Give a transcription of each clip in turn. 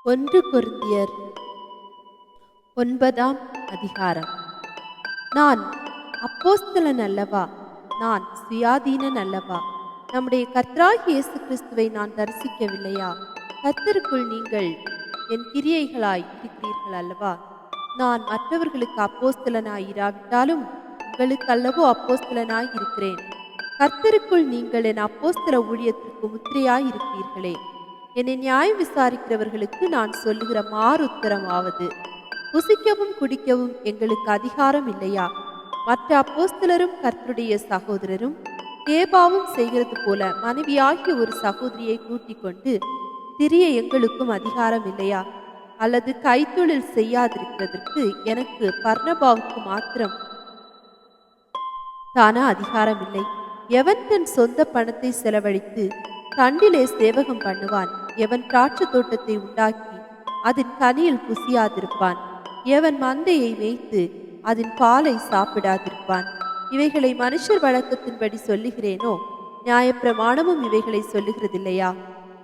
ஒன்று கொரிந்தியர் 9ஆம் அதிகாரம். நான் அப்போஸ்தலன் அல்லவா? நான் சுயாதீனன் அல்லவா? நம்முடைய கர்த்தராகிய இயேசு கிறிஸ்துவை நான் தரிசிக்கவில்லையா? கர்த்தருக்குள் நீங்கள் என் கிரியைகளாய் இருக்கிறீர்கள் அல்லவா? நான் மற்றவர்களுக்கு அப்போஸ்தலனாய் இராவிட்டாலும் உங்களுக்கு அல்லவோ அப்போஸ்தலனாய் இருக்கிறேன். கர்த்தருக்குள் நீங்கள் என் அப்போஸ்தல ஊழியத்திற்கு முத்திரையாய் இருக்கிறீர்களே. என்னை நியாயம் விசாரிக்கிறவர்களுக்கு நான் சொல்லுகிற மாறுத்தரமாவது, புசிக்கவும் குடிக்கவும் எங்களுக்கு அதிகாரம் இல்லையா? மற்ற அப்போஸ்தலரும் கர்த்தருடைய சகோதரரும் கேபாவும் செய்கிறது போல மனைவியாகிய ஒரு சகோதரியை கூட்டிக் கொண்டு திரிய எங்களுக்கும் அதிகாரம் இல்லையா? அல்லது கைத்தொழில் செய்யாதிருக்கிறதற்கு எனக்கு பர்னபாவுக்கு மாத்திரம் தானா அதிகாரம் இல்லை? எவன் தன் சொந்த பணத்தை செலவழித்து தண்டிலே சேவகம் பண்ணுவான்? எவன் திராட்சை தோட்டத்தை உண்டாக்கி அதன் கனியில் புசியாதிருப்பான்? எவன் மந்தையை மேய்த்து அதன் பாலை சாப்பிடாதிருப்பான்? இவைகளை மனுஷர் வழக்கத்தின்படி சொல்லுகிறேனோ? நியாயப்பிரமாணமும் இவைகளை சொல்லுகிறதில்லையா?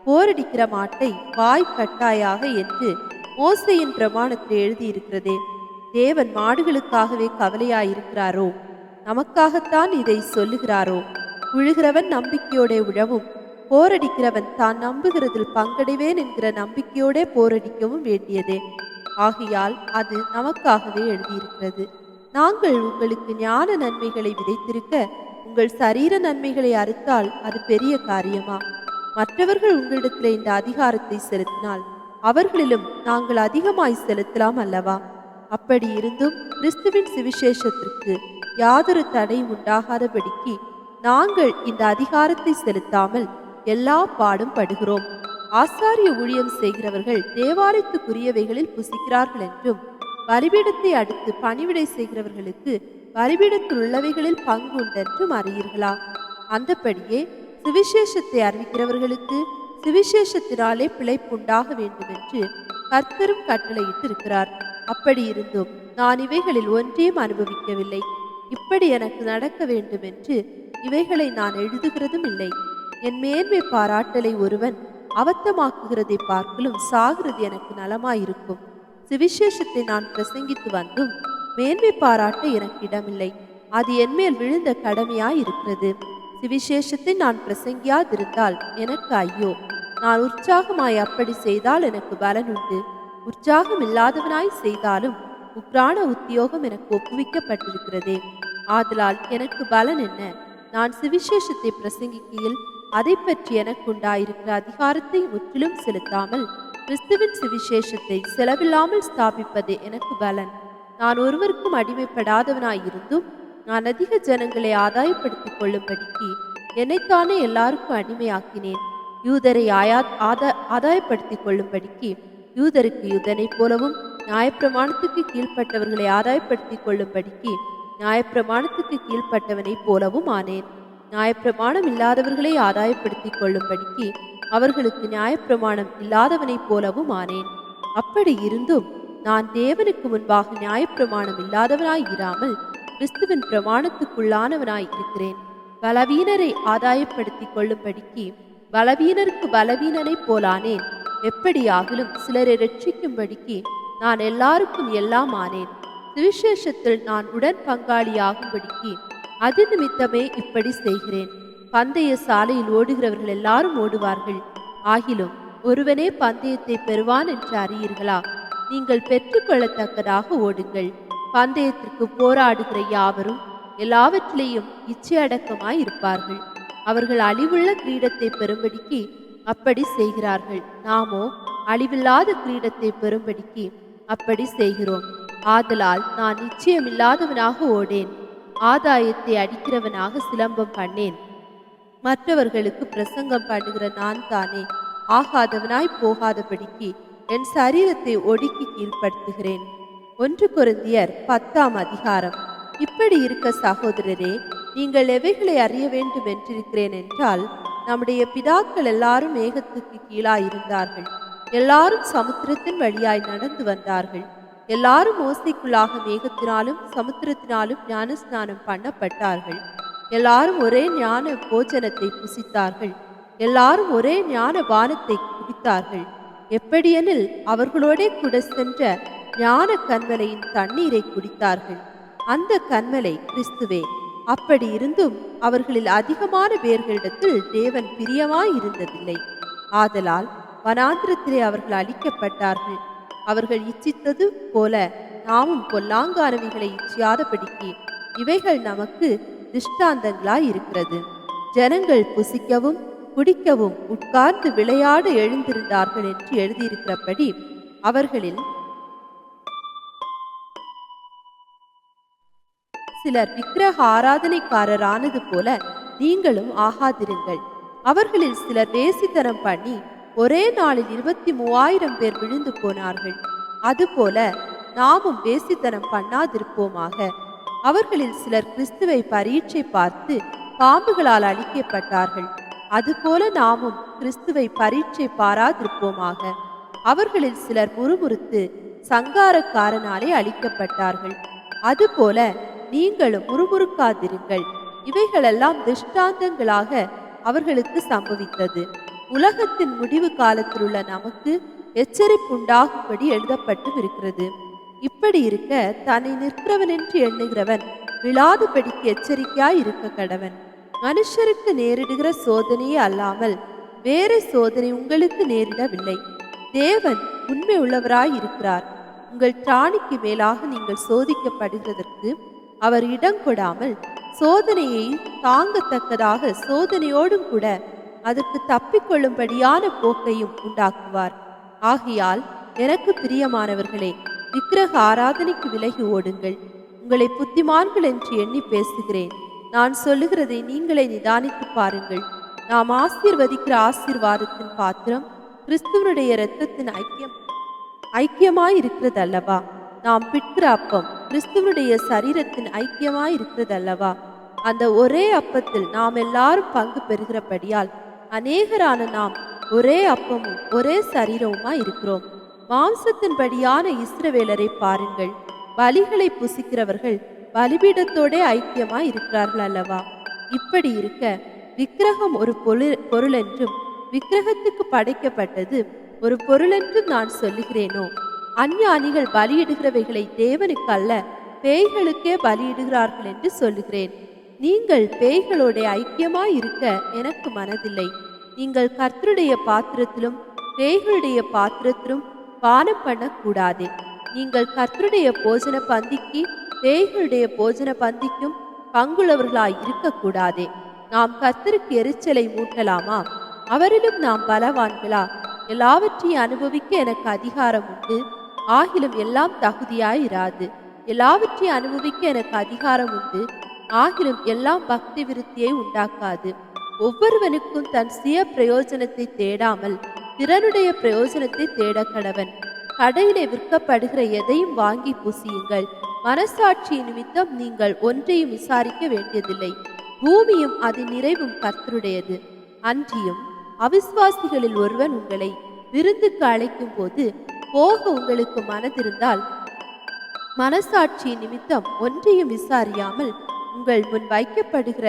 போரடிக்கிற மாட்டை வாய் கட்டாயாக என்று மோசேயின் பிரமாணத்தில் எழுதியிருக்கிறதே. தேவன் மாடுகளுக்காகவே கவலையாயிருக்கிறாரோ? நமக்காகத்தான் இதை சொல்லுகிறாரோ? உழுகிறவன் நம்பிக்கையோட உழவும், போரடிக்கிறவன் தான் நம்புகிறதில் பங்கடைவேன் என்கிற நம்பிக்கையோட போரடிக்கவும் வேண்டியதே. ஆகையால் அது நமக்காகவே எழுதியிருக்கிறது. நாங்கள் உங்களுக்கு ஞான நன்மைகளை விதைத்திருக்க உங்கள் சரீர நன்மைகளை அறுத்தால் அது பெரிய காரியமா? மற்றவர்கள் உங்களிடத்தில் இந்த அதிகாரத்தை செலுத்தினால் அவர்களிலும் நாங்கள் அதிகமாய் செலுத்தலாம் அல்லவா? அப்படி இருந்தும் கிறிஸ்துவின் சுவிசேஷத்திற்கு யாதொரு தடை உண்டாகாதபடிக்கு நாங்கள் இந்த அதிகாரத்தை செலுத்தாமல் எல்லா பாடும் படுகிறோம். ஆசாரிய ஊழியம் செய்கிறவர்கள் தேவாலயத்துக்குரியவைகளில் புசிக்கிறார்கள் என்றும், பலிபீடத்தை அடுத்து பணிவிடை செய்கிறவர்களுக்கு பலிபீடத்தில் உள்ளவைகளில் பங்கு உண்டென்றும் அறியீர்களா? அந்தபடியே சுவிசேஷத்தை அறிவிக்கிறவர்களுக்கு சுவிசேஷத்தினாலே பிழைப்புண்டாக வேண்டும் என்று கர்த்தரும் கட்டளையிட்டு இருக்கிறார். அப்படி இருந்தும் நான் இவைகளில் ஒன்றையும் அனுபவிக்கவில்லை. இப்படி எனக்கு நடக்க வேண்டும் என்று இவைகளை நான் எழுதுகிறதும் இல்லை. என் மேன்மை பாராட்டலை ஒருவன் அவத்தமாக்குகிறதை பார்க்கலும் சாகிறது எனக்கு நலமாயிருக்கும். சுவிசேஷத்தை நான் பிரசங்கித்து வந்தும் மேன்மை பாராட்ட எனக்கு இடமில்லை. அது என்மேல் விழுந்த கடமையாயிருக்கிறது. சுவிசேஷத்தை நான் பிரசங்கியாதிருந்தால் எனக்கு ஐயோ! நான் உற்சாகமாய் அப்படி செய்தால் எனக்கு பலன் உண்டு. உற்சாகம் இல்லாதவனாய் செய்தாலும் உக்ரான உத்தியோகம் எனக்கு ஒப்புவிக்கப்பட்டிருக்கிறதே. ஆதலால் எனக்கு பலன் என்ன? நான் சுவிசேஷத்தை பிரசங்கிக்கையில் அதை பற்றி எனக்கு உண்டாயிருக்கிற அதிகாரத்தை முற்றிலும் செலுத்தாமல் கிறிஸ்துவின் சுவிசேஷத்தை செலவில்லாமல் ஸ்தாபிப்பதே எனக்கு பலன். நான் ஒருவருக்கும் அடிமைப்படாதவனாயிருந்தும் நான் அதிக ஜனங்களை ஆதாயப்படுத்திக் கொள்ளும்படிக்கு என்னைத்தானே எல்லாருக்கும் அடிமையாக்கினேன். யூதரை ஆதாயப்படுத்திக் கொள்ளும்படிக்கு யூதருக்கு யூதனைப் போலவும், நியாயப்பிரமாணத்துக்கு கீழ்ப்பட்டவர்களை ஆதாயப்படுத்திக் கொள்ளும்படிக்கு நியாயப்பிரமாணத்துக்கு கீழ்ப்பட்டவனைப் போலவும் ஆனேன். நியாயப்பிரமாணம் இல்லாதவர்களை ஆதாயப்படுத்திக் கொள்ளும்படிக்கு அவர்களுக்கு நியாயப்பிரமாணம் இல்லாதவனைப் போலவும் ஆனேன். அப்படி இருந்தும் நான் தேவனுக்கு முன்பாக நியாயப்பிரமாணம் இல்லாதவனாய் இராமல் கிறிஸ்துவின் பிரமாணத்துக்குள்ளானவனாய் இருக்கிறேன். பலவீனரை ஆதாயப்படுத்திக் கொள்ளும்படிக்கு பலவீனருக்கு பலவீனனைப் போலானேன். எப்படியாகிலும் சிலரை ரட்சிக்கும்படிக்கு நான் எல்லாருக்கும் எல்லாம் ஆனேன். சுவிசேஷத்தில் நான் உடன் பங்காளியாகும்படிக்கு அது நிமித்தமே இப்படி செய்கிறேன். பந்தய சாலையில் ஓடுகிறவர்கள் எல்லாரும் ஓடுவார்கள், ஆகிலும் ஒருவனே பந்தயத்தை பெறுவான் என்று அறியீர்களா? நீங்கள் பெற்றுக்கொள்ளத்தக்கதாக ஓடுங்கள். பந்தயத்திற்கு போராடுகிற யாவரும் எல்லாவற்றிலேயும் இச்சையடக்கமாய் இருப்பார்கள். அவர்கள் அழிவுள்ள கிரீடத்தை பெறும்படிக்கு அப்படி செய்கிறார்கள். நாமோ அழிவில்லாத கிரீடத்தை பெறும்படிக்கு அப்படி செய்கிறோம். ஆதலால் நான் நிச்சயமில்லாதவனாக ஓடேன், ஆதாயத்தை அடிக்கிறவனாக சிலம்பம் பண்ணேன். மற்றவர்களுக்கு பிரசங்கம் பண்ணுகிற நான் தானே ஆகாதவனாய் போகாதபடிக்கு என் சரீரத்தை ஒடுக்கி கீழ்ப்படுத்துகிறேன். 1 கொரிந்தியர் 10ஆம் அதிகாரம். இப்படி இருக்க சகோதரரே, நீங்கள் எவைகளை அறிய வேண்டும் என்றிருக்கிறேன் என்றால், நம்முடைய பிதாக்கள் எல்லாரும் மேகத்துக்கு கீழாயிருந்தார்கள். எல்லாரும் சமுத்திரத்தின் வழியாய் நடந்து வந்தார்கள். எல்லாரும் மோசைக்குள்ளாக மேகத்தினாலும் சமுத்திரத்தினாலும் ஞானஸ்நானம் பண்ணப்பட்டார்கள். எல்லாரும் ஒரே ஞான போஜனத்தை புசித்தார்கள். எல்லாரும் ஒரே ஞான பானத்தை குடித்தார்கள். எப்படியெனில் அவர்களோடே கூட சென்ற ஞான கன்மலையின் தண்ணீரை குடித்தார்கள். அந்த கன்மலை கிறிஸ்துவே. அப்படி இருந்தும் அவர்களில் அதிகமான பேர்களிடத்தில் தேவன் பிரியமாயிருந்ததில்லை. ஆதலால் வனாந்திரத்திலே அவர்கள் அழிக்கப்பட்டார்கள். அவர்கள் இச்சித்தது போல நாமும் பொல்லாங்கானவைகளை இச்சியாதபடிக்கு இவைகள் நமக்கு திஷ்டாந்தங்களாய் இருக்கிறது. ஜனங்கள் புசிக்கவும் குடிக்கவும் உட்கார்ந்து விளையாட எழுந்திருந்தார்கள் என்று எழுதியிருக்கிறபடி அவர்களில் சிலர் விக்கிரக ஆராதனைக்காரரானது போல நீங்களும் ஆகாதிருங்கள். அவர்களில் சிலர் வேசித்தனம் பண்ணி ஒரே நாளில் 23,000 பேர் விழுந்து போனார்கள். அதுபோல நாமும் வேசித்தனம் பண்ணாதிருப்போமாக. அவர்களில் சிலர் கிறிஸ்துவை பரீட்சை பார்த்து பாம்புகளால் அழிக்கப்பட்டார்கள். அதுபோல நாமும் கிறிஸ்துவை பரீட்சை பாராதிருப்போமாக. அவர்களில் சிலர் முறுமுறுத்து சங்காரக்காரனாலே அழிக்கப்பட்டார்கள். அதுபோல நீங்களும் முறுமுறுக்காதிருங்கள். இவைகளெல்லாம் திஷ்டாந்தங்களாக அவர்களுக்கு சம்பவித்தது. உலகத்தின் முடிவு காலத்தில் உள்ள நமக்கு எச்சரிப்புண்டாகும்படி எழுதப்பட்டும் இருக்கிறது. இப்படி இருக்க தன்னை நிற்கிறவன் என்று எண்ணுகிறவன் விழாதுபடிக்கு எச்சரிக்கையாய் இருக்க கடவன். மனுஷருக்கு நேரிடுகிற சோதனையே அல்லாமல் வேற சோதனை உங்களுக்கு நேரிடவில்லை. தேவன் உண்மை உள்ளவராய் இருக்கிறார். உங்கள் திராணிக்கு மேலாக நீங்கள் சோதிக்கப்படுகிறதற்கு அவர் இடம் கொடாமல் சோதனையை தாங்கத்தக்கதாக சோதனையோடும் கூட அதற்கு தப்பிக்கொள்ளும்படியான போக்கையும் உண்டாக்குவார். ஆகையால் எனக்கு பிரியமானவர்களே, விக்கிரக ஆராதனைக்கு விலகி ஓடுங்கள். உங்களை புத்திமான்கள் என்று எண்ணி பேசுகிறேன். நான் சொல்லுகிறதை நீங்களே நிதானித்து பாருங்கள். நாம் ஆசீர்வதிக்கிற ஆசீர்வாதத்தின் பாத்திரம் கிறிஸ்துவனுடைய இரத்தத்தின் ஐக்கியமாய் இருக்கிறது அல்லவா? நாம் பிட்கிற அப்பம் கிறிஸ்துவனுடைய சரீரத்தின் ஐக்கியமாய் இருக்கிறது அல்லவா? அந்த ஒரே அப்பத்தில் நாம் எல்லாரும் பங்கு பெறுகிறபடியால் அநேகரான நாம் ஒரே அப்பமும் ஒரே சரீரமுமாய் இருக்கிறோம். மாம்சத்தின்படியான இஸ்ரவேலரை பாருங்கள். பலிகளை புசிக்கிறவர்கள் பலிபீடத்தோடே ஐக்கியமாய் இருக்கிறார்கள் அல்லவா? இப்படி இருக்க விக்கிரகம் ஒரு பொருள் என்றும் விக்கிரகத்துக்கு படைக்கப்பட்டது ஒரு பொருள் என்றும் நான் சொல்லுகிறேனோ? அஞ்ஞானிகள் பலியிடுகிறவைகளை தேவனுக்கு அல்ல பேய்களுக்கே பலியிடுகிறார்கள் என்று சொல்லுகிறேன். நீங்கள் பேய்களோட ஐக்கியமாய் இருக்க எனக்கு மனதில்லை. நீங்கள் கர்த்தருடைய பாத்திரத்திலும் பேய்களுடைய பாத்திரத்திலும் பானம் பண்ணக்கூடாதே. நீங்கள் கர்த்தருடைய போஜன பந்திக்கு பேய்களுடைய போஜன பந்திக்கும் பங்குள்ளவர்களாய் இருக்கக்கூடாதே. நாம் கர்த்தருக்கு எரிச்சலை மூட்டலாமா? அவரிலும் நாம் பலவான்களா? எல்லாவற்றையும் அனுபவிக்க எனக்கு அதிகாரம் உண்டு, ஆகிலும் எல்லாம் தகுதியாயிராது. எல்லாவற்றையும் அனுபவிக்க எனக்கு அதிகாரம் உண்டு, ஆகிலும் எல்லாம் பக்தி விருத்தியை உண்டாக்காது. ஒவ்வொருவனுக்கும் தன் சுய பிரயோஜனத்தை தேடாமல் பிறனுடைய பிரயோஜனத்தை தேட கடவன். கடையிலே விற்கப்படுகிற எதையும் வாங்கி புசியுங்கள். மனசாட்சி நிமித்தம் நீங்கள் ஒன்றையும் விசாரிக்க வேண்டியதில்லை. பூமியும் அதன் நிறைவும் கர்த்தருடையது. அன்றியும் அவிசுவாசிகளில் ஒருவன் உங்களை விருந்துக்கு அழைக்கும் போது போக உங்களுக்கு மனதிருந்தால் மனசாட்சி நிமித்தம் ஒன்றையும் விசாரியாமல் உங்கள் முன் வைக்கப்படுகிற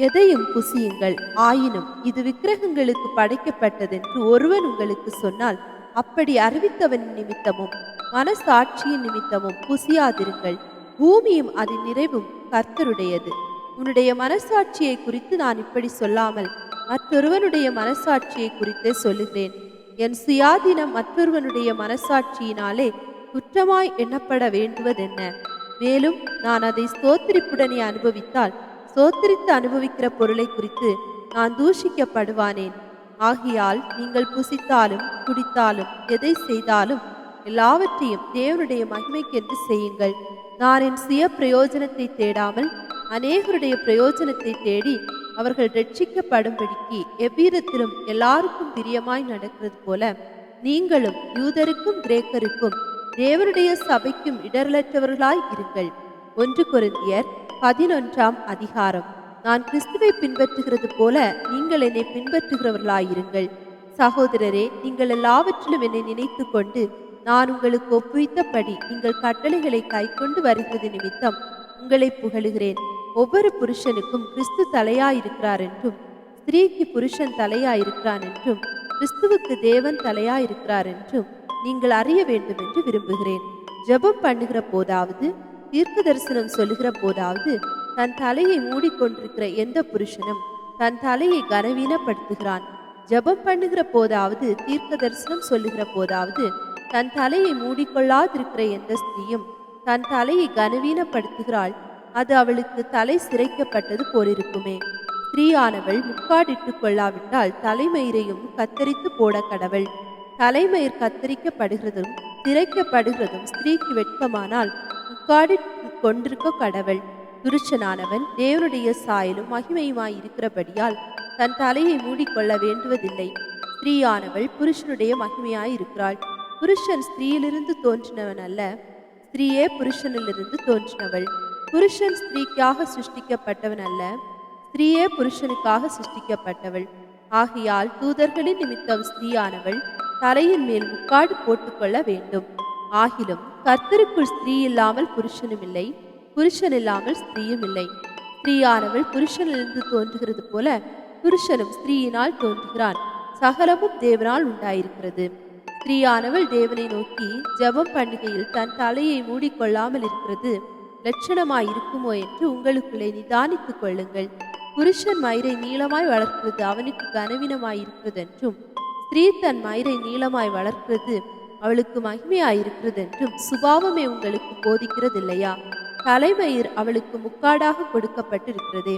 எதையும் புசியுங்கள். ஆயினும் இது விக்கிரகங்களுக்கு படைக்கப்பட்டதென்று ஒருவன் உங்களுக்கு சொன்னால் அப்படி அறிவித்தவன் நிமித்தமும் மனசாட்சியின் நிமித்தமும் புசியாதிருங்கள். பூமியும் அதன் நிறைவும் கர்த்தருடையது. உன்னுடைய மனசாட்சியை குறித்து நான் இப்படி சொல்லாமல் மற்றொருவனுடைய மனசாட்சியை குறித்தே சொல்லுகிறேன். என் சுயாதீனம் மற்றொருவனுடைய மனசாட்சியினாலே குற்றமாய் எண்ணப்பட வேண்டுவதென்ன? மேலும் நான் அதை ஸ்தோத்திரிப்புடனே அனுபவித்தால் சோத்திரித்து அனுபவிக்கிற பொருளை குறித்து நான் தூஷிக்கப்படுவானேன். ஆகையால் நீங்கள் புசித்தாலும் குடித்தாலும் எதை செய்தாலும் எல்லாவற்றையும் தேவனுடைய மகிமைக்கென்று செய்யுங்கள். நான் என் சுய பிரயோஜனத்தை தேடாமல் அநேகருடைய பிரயோஜனத்தை தேடி அவர்கள் ரட்சிக்கப்படும்படிக்கு எவ்விதத்திலும் எல்லாருக்கும் பிரியமாய் நடக்கிறது போல நீங்களும் யூதருக்கும் கிரேக்கருக்கும் தேவனுடைய சபைக்கும் இடரலற்றவர்களாய் இருங்கள். 1 கொரிந்தியர் 11ஆம் அதிகாரம். நான் கிறிஸ்துவை பின்பற்றுகிறது போல நீங்கள் என்னை பின்பற்றுகிறவர்களாயிருங்கள். சகோதரரே, நீங்கள் எல்லாவற்றிலும் என்னை நினைத்து கொண்டு நான் உங்களுக்கு ஒப்புவித்தபடி நீங்கள் கட்டளைகளை கைக்கொண்டு வருகிறது நிமித்தம் உங்களை புகழுகிறேன். ஒவ்வொரு புருஷனுக்கும் கிறிஸ்து தலையாயிருக்கிறார் என்றும் ஸ்திரீக்கு புருஷன் தலையாயிருக்கிறான் என்றும் கிறிஸ்துவுக்கு தேவன் தலையாயிருக்கிறார் என்றும் நீங்கள் அறிய வேண்டும் என்று விரும்புகிறேன். ஜெபம் பண்ணுகிற போதாவது, தீர்க்க தரிசனம் சொல்லுகிற போதாவது, தன் தலையை மூடிக்கொண்டிருக்கிற எந்த புருஷனும் தன் தலையை கனவீனப்படுத்துகிறான். ஜெபம் பண்ணுகிற போதாவது, தீர்க்க தரிசனம் சொல்லுகிற போதாவது, தன் தலையை மூடிக்கொள்ளாதிருக்கிற எந்த ஸ்திரீயும் தன் தலையை கனவீனப்படுத்துகிறாள். அது அவளுக்கு தலை சிரைக்கப்பட்டது போலிருக்குமே. ஸ்திரீயானவள் முக்காடிட்டு கொள்ளாவிட்டால் தலைமயிரையும் கத்தரித்து போட கடவள். தலைமயிர் கத்தரிக்கப்படுகிறதும் சிரைக்கப்படுகிறதும் ஸ்திரீக்கு வெட்கமானால் முக்காடி கொண்டிருக்க கடவள். புருஷனானவன் தேவனுடைய சாயலும் மகிமையுமாய் இருக்கிறபடியால் தன் தலையை மூடிக்கொள்ள வேண்டுவதில்லை. ஸ்திரீயானவள் புருஷனுடைய மகிமையாய் இருக்கிறாள். புருஷன் ஸ்திரீயிலிருந்து தோன்றினவன் அல்ல, ஸ்திரீயே புருஷனிலிருந்து தோன்றினவள். புருஷன் ஸ்திரீக்காக சிருஷ்டிக்கப்பட்டவன் அல்ல, ஸ்திரீயே புருஷனுக்காக சிருஷ்டிக்கப்பட்டவள். ஆகையால் தூதர்களின் நிமித்தம் ஸ்திரீயானவள் தலையின் மேல் முக்காடு போட்டுக்கொள்ள வேண்டும். ஆகிலும் கர்த்தருக்குள் ஸ்திரீ இல்லாமல் புருஷனும் இல்லை, புருஷன் இல்லாமல் ஸ்திரீயும் இல்லை. ஸ்திரீயானவள் புருஷனிலிருந்து தோன்றுகிறது போல புருஷனும் ஸ்திரீயினால் தோன்றுகிறான். சகலமும் தேவனால் உண்டாயிருக்கிறது. ஸ்திரீயானவள் தேவனை நோக்கி ஜெபம் பண்ணுகையில் தன் தலையை மூடிக்கொள்ளாமல் இருக்கிறது லட்சணமாய் இருக்குமோ என்று உங்களுக்குள்ளே நிதானித்துக் கொள்ளுங்கள். புருஷன் மயிரை நீளமாய் வளர்க்கிறது அவனுக்கு கனவீனமாய் இருக்கிறது என்றும், ஸ்திரீ தன் மயிரை நீளமாய் வளர்க்கிறது அவளுக்கு மகிமையாயிருக்கிறது என்றும் சுபாவமே உங்களுக்கு போதிக்கிறது இல்லையா? தலைமயிர் அவளுக்கு முக்காடாக கொடுக்கப்பட்டிருக்கிறதே.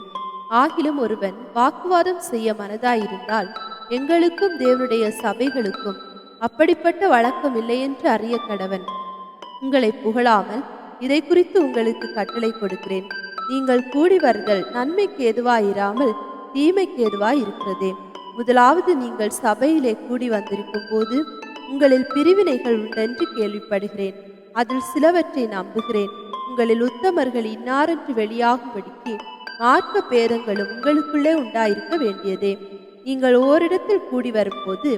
ஆகிலும் ஒருவன் வாக்குவாதம் செய்ய மனதாயிருந்தால் எங்களுக்கும் தேவனுடைய சபைகளுக்கும் அப்படிப்பட்ட வழக்கம் இல்லை என்று அறிய கடவன். உங்களை புகழாமல் இதை குறித்து உங்களுக்கு கட்டளை கொடுக்கிறேன். நீங்கள் கூடி வருதல் நன்மைக்கு ஏதுவாயிராமல் தீமைக்கு ஏதுவாய் இருக்கிறதே. முதலாவது நீங்கள் சபையிலே கூடி வந்திருக்கும் போது உங்களில் பிரிவினைகள் உண்டென்று கேள்விப்படுகிறேன். அதில் சிலவற்றை நம்புகிறேன். உங்களில் உத்தமர்கள் இன்னாரென்று வெளியாகும்படிக்கு மார்க்க பேதங்களும் உங்களுக்குள்ளே உண்டாயிருக்க வேண்டியதே. நீங்கள் ஓரிடத்தில் கூடி வரும்போது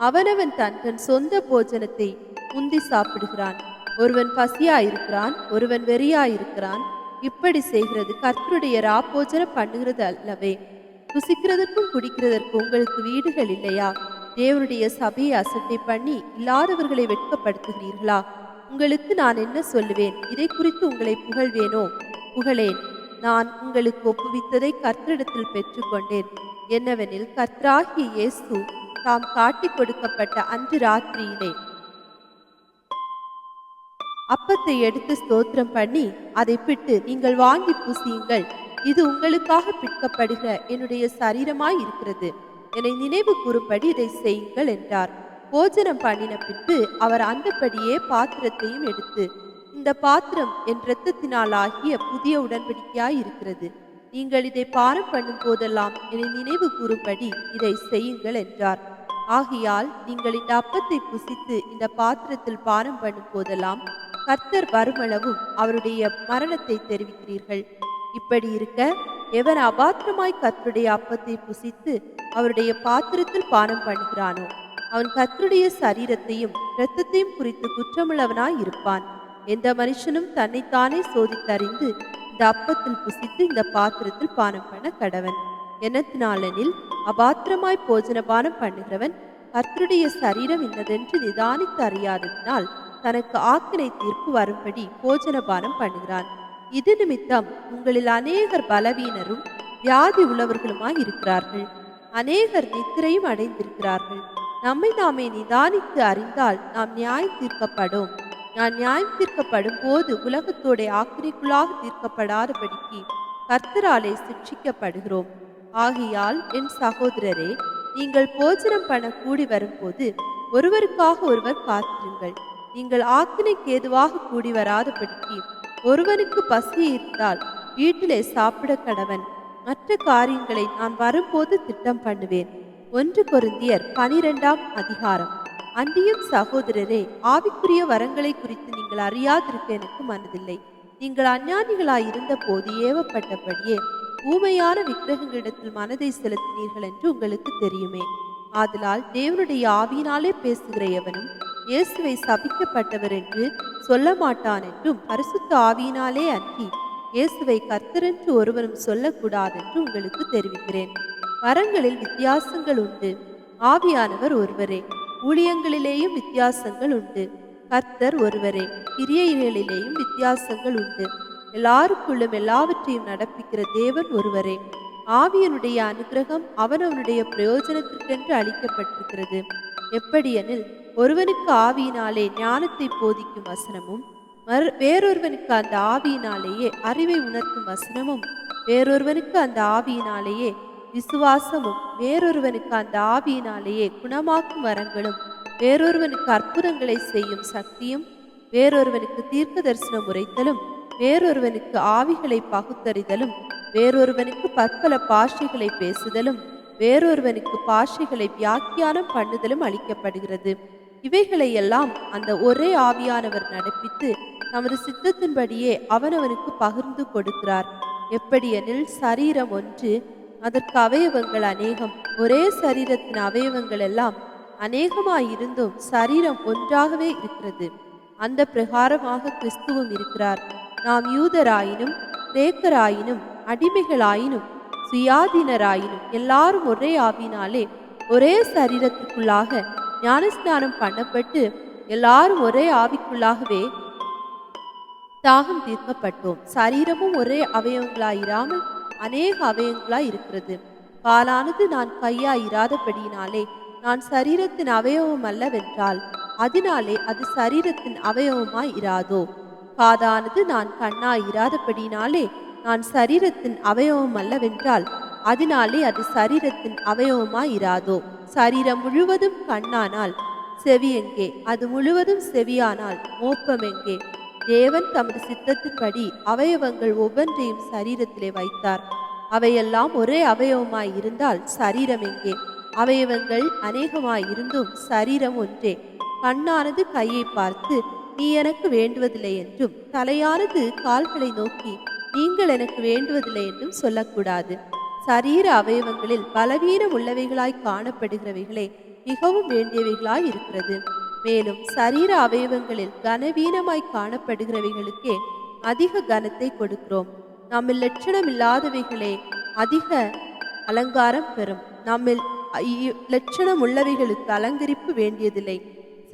அவனவன் தன் தன் சொந்த போஜனத்தை முந்தி சாப்பிடுகிறான். ஒருவன் பசியாயிருக்கிறான், ஒருவன் வெறியாயிருக்கிறான். இப்படி செய்கிறது கர்த்தருடைய ராப்போஜனம் பண்ணுகிறது அல்லவே. புசிக்கிறதற்கும் குடிக்கிறதற்கும் உங்களுக்கு வீடுகள் இல்லையா? தேவனுடைய சபையை அசட்டை பண்ணி இல்லாதவர்களை வெட்கப்படுத்துகிறீர்களா? உங்களுக்கு நான் என்ன சொல்லுவேன்? இதை குறித்து உங்களை புகழ்வேனோ? புகழேன். நான் உங்களுக்கு ஒப்புவித்ததை கர்த்தரிடத்தில் பெற்றுக்கொண்டேன். என்னவெனில் கர்த்தராகிய இயேசு தாம் காட்டி கொடுக்கப்பட்ட அன்று ராத்திரியிலே அப்பத்தை எடுத்து ஸ்தோத்திரம் பண்ணி அதை பிட்டு, நீங்கள் வாங்கி புசியுங்கள், இது உங்களுக்காக பிற்கப்படுகிற என்னுடைய சரீரமாய் இருக்கிறது, என்னை நினைவு கூறும்படி இதை செய்யுங்கள் என்றார். போஜனம் பண்ணின பின்பு அவர் அந்தபடியே பாத்திரத்தையும் எடுத்து, இந்த பாத்திரம் என் இரத்தத்தினால் ஆகிய புதிய உடன்படிக்கையாய் இருக்கிறது. நீங்கள் இதை பானம் பண்ணும் போதெல்லாம் என்னை நினைவு கூறும்படி இதை செய்யுங்கள் என்றார். ஆகையால் நீங்கள் இந்த அப்பத்தை புசித்து இந்த பாத்திரத்தில் பானம் பண்ணும் போதெல்லாம் கர்த்தர் வருமளவும் அவருடைய மரணத்தை தெரிவிக்கிறீர்கள். இப்படி இருக்க எவன் அபாத்திரமாய் கர்த்தருடைய அப்பத்தை புசித்து அவருடைய பாத்திரத்தில் பானம் பண்ணுகிறானோ அவன் கர்த்தருடைய சரீரத்தையும் இரத்தத்தையும் குறித்து குற்றமுள்ளவனாய் இருப்பான். எந்த மனுஷனும் தன்னைத்தானே சோதித்தறிந்து இந்த அப்பத்தில் புசித்து இந்த பாத்திரத்தில் பானம் பண்ண கடவன். என்னத்தினாலெனில் அபாத்திரமாய் போஜன பானம் பண்ணுகிறவன் கர்த்தருடைய சரீரம் இன்னதென்று நிதானித்து அறியாததினால் தனக்கு ஆக்கினை தீர்ப்பு வரும்படி போஜனபானம் பண்ணுகிறான். இது நிமித்தம் உங்களில் அநேகர் பலவீனரும் வியாதி உள்ளவர்களுமாய் இருக்கிறார்கள். அநேகர் நித்திரையும் அடைந்திருக்கிறார்கள். நம்மை நாமே நிதானித்து அறிந்தால் நாம் நியாயம் தீர்க்கப்படும். நான் நியாயம் தீர்க்கப்படும் போது உலகத்தோட ஆக்கினைக்குள்ளாக தீர்க்கப்படாதபடிக்கு கர்த்தராலே சிட்சிக்கப்படுகிறோம். ஆகையால் என் சகோதரரே, நீங்கள் போஜனம் பண்ண கூடி வரும்போது ஒருவருக்காக ஒருவர் காத்திருங்கள். நீங்கள் ஆக்கினைக்கு ஏதுவாக கூடி வராதபடிக்கு ஒருவனுக்கு பசி இருந்தால் வீட்டிலே சாப்பிட கடவன். மற்ற காரியங்களை நான் வரும்போது திட்டம் பண்ணுவேன். 1 கொரிந்தியர் 12ஆம் அதிகாரம். அன்றியும் சகோதரரே, ஆவிக்குரிய வரங்களை குறித்து நீங்கள் அறியாதிருக்க எனக்கு மனதில்லை. நீங்கள் அஞ்ஞானிகளாய் இருந்த போது ஏவப்பட்டபடியே ஊமையான விக்கிரகங்களிடத்தில் மனதை செலுத்தினீர்கள் என்று உங்களுக்கு தெரியுமே. ஆதலால் தேவனுடைய ஆவியினாலே பேசுகிற எவனும் இயேசுவை சபிக்கப்பட்டவர் என்று சொல்ல மாட்டான் என்றும், பரிசுத்த ஆவியினாலே அன்றி இயேசுவை கர்த்தரென்று ஒருவரும் சொல்லக்கூடாதென்று உங்களுக்கு தெரிவிக்கிறேன். வரங்களில் வித்தியாசங்கள் உண்டு, ஆவியானவர் ஒருவரே. ஊழியங்களிலேயும் வித்தியாசங்கள் உண்டு. கர்த்தர் ஒருவரே. கிரியைகளிலேயும் வித்தியாசங்கள் உண்டு. எல்லாருக்குள்ளும் எல்லாவற்றையும் நடப்பிக்கிற தேவன் ஒருவரே. ஆவியனுடைய அனுக்கிரகம் அவனவனுடைய பிரயோஜனத்திற்கென்று அளிக்கப்பட்டிருக்கிறது. எப்படியெனில், ஒருவனுக்கு ஆவியினாலே ஞானத்தை போதிக்கும் வசனமும், வேறொருவனுக்கு அந்த ஆவியினாலேயே அறிவை உணர்த்தும் வசனமும், வேறொருவனுக்கு அந்த ஆவியினாலேயே விசுவாசமும், வேறொருவனுக்கு அந்த ஆவியினாலேயே குணமாக்கும் வரங்களும், வேறொருவனுக்கு அற்புதங்களை செய்யும் சக்தியும், வேறொருவனுக்கு தீர்க்க தரிசனம் உரைத்தலும், வேறொருவனுக்கு ஆவிகளை பகுத்தறிதலும், வேறொருவனுக்கு பற்பல பாஷைகளை பேசுதலும், வேறொருவனுக்கு பாஷைகளை வியாக்கியானம் பண்ணுதலும் அளிக்கப்படுகிறது. இவைகளை எல்லாம் அந்த ஒரே ஆவியானவர் நடப்பித்து தமது சித்தத்தின்படியே அவனவனுக்கு பகிர்ந்து கொடுக்கிறார். எப்படியெனில், சரீரம் ஒன்று, அதற்கு அவயவங்கள் அநேகம். ஒரே சரீரத்தின் அவயவங்கள் எல்லாம் அநேகமாயிருந்தும் சரீரம் ஒன்றாகவே இருக்கிறது. அந்த பிரகாரமாக கிறிஸ்துவும் இருக்கிறார். நாம் யூதராயினும் கிரேக்கராயினும் அடிமைகளாயினும் சுயாதீனராயினும் எல்லாரும் ஒரே ஆவினாலே ஒரே சரீரத்திற்குள்ளாக ஞானஸ்நானம் பண்ணப்பட்டு எல்லாரும் ஒரே ஆவிக்குள்ளாகவே தாகம் தீர்க்கப்பட்டோம். சரீரமும் ஒரே அவயவங்களாயிராமல் அநேக அவயவங்களாய் இருக்கிறது. காலானது நான் கையாயிராதபடியினாலே நான் சரீரத்தின் அவயவம் அல்லவென்றால் அதனாலே அது சரீரத்தின் அவயவமாய் இராதோ? காதானது நான் கண்ணாயிராதபடியினாலே நான் சரீரத்தின் அவயவம் அல்லவென்றால் அதனாலே அது சரீரத்தின் அவயவமாய் இராதோ? சரீரம் முழுவதும் கண்ணானால் செவி எங்கே? அது முழுவதும் செவியானால் மோப்பம் எங்கே? தேவன் தமது சித்தத்தின்படி அவயவங்கள் ஒவ்வொன்றையும் சரீரத்திலே வைத்தார். அவையெல்லாம் ஒரே அவயவமாய் இருந்தால் சரீரம் எங்கே? அவயவங்கள் அநேகமாயிருந்தும் சரீரம் ஒன்றே. கண்ணானது கையை பார்த்து நீ எனக்கு வேண்டுவதில்லை என்றும், தலையானது கால்களை நோக்கி நீங்கள் எனக்கு வேண்டுவதில்லை என்றும் சொல்லக்கூடாது. சரீர அவயவங்களில் பலவீனம் உள்ளவைகளாய் காணப்படுகிறவைகளே மிகவும் வேண்டியவைகளாய் இருக்கிறது. மேலும் சரீர அவயவங்களில் கனவீனமாய் காணப்படுகிறவைகளுக்கே அதிக கனத்தை கொடுக்கிறோம். நம்மில் லட்சணம் இல்லாதவைகளே அதிக அலங்காரம் பெறும். நம்மில் லட்சணம் உள்ளவைகளுக்கு அலங்கரிப்பு வேண்டியதில்லை.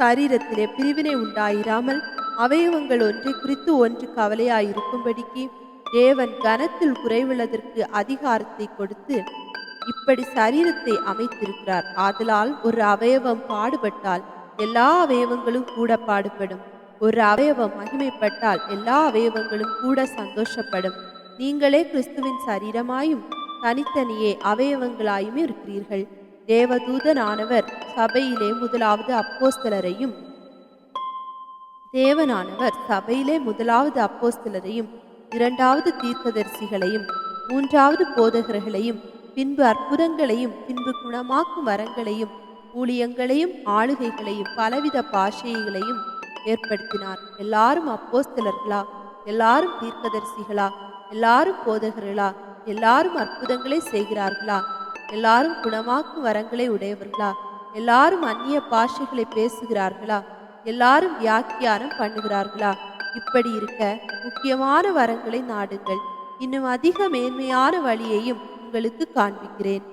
சரீரத்திலே பிரிவினை உண்டாயிராமல் அவயவங்கள் ஒன்றை குறித்து ஒன்று கவலையாயிருக்கும்படிக்கு தேவன் கனத்தில் குறைவுள்ளதற்கு அதிகாரத்தை கொடுத்து இப்படி சரீரத்தை அமைத்திருக்கிறார். ஆதலால் ஒரு அவயவம் பாடுபட்டால் எல்லா அவயவங்களும் கூட பாடுபடும். ஒரு அவயவம் மகிமைப்பட்டால் எல்லா அவயவங்களும் கூட சந்தோஷப்படும். நீங்களே கிறிஸ்துவின் சரீரமாயும் தனித்தனியே அவயவங்களாயும் இருக்கிறீர்கள். தேவதூதனானவர் சபையிலே முதலாவது அப்போஸ்தலரையும், இரண்டாவது தீர்க்கதரிசிகளையும், மூன்றாவது போதகர்களையும், பின்பு அற்புதங்களையும், பின்பு குணமாக்கும் வரங்களையும், ஊழியங்களையும், ஆளுகைகளையும், பலவித பாஷைகளையும் ஏற்படுத்தினார். எல்லாரும் அப்போஸ்தலர்களா? எல்லாரும் தீர்க்கதரிசிகளா? எல்லாரும் போதகர்களா? எல்லாரும் அற்புதங்களை செய்கிறார்களா? எல்லாரும் குணமாக்கும் வரங்களை உடையவர்களா? எல்லாரும் அந்நிய பாஷைகளை பேசுகிறார்களா? எல்லாரும் வியாக்கியானம் பண்ணுகிறார்களா? இப்படி இருக்க முக்கியமான வரங்களை நாடுங்கள். இன்னும் அதிக மேன்மையான வழியையும் உங்களுக்கு காண்பிக்கிறேன்.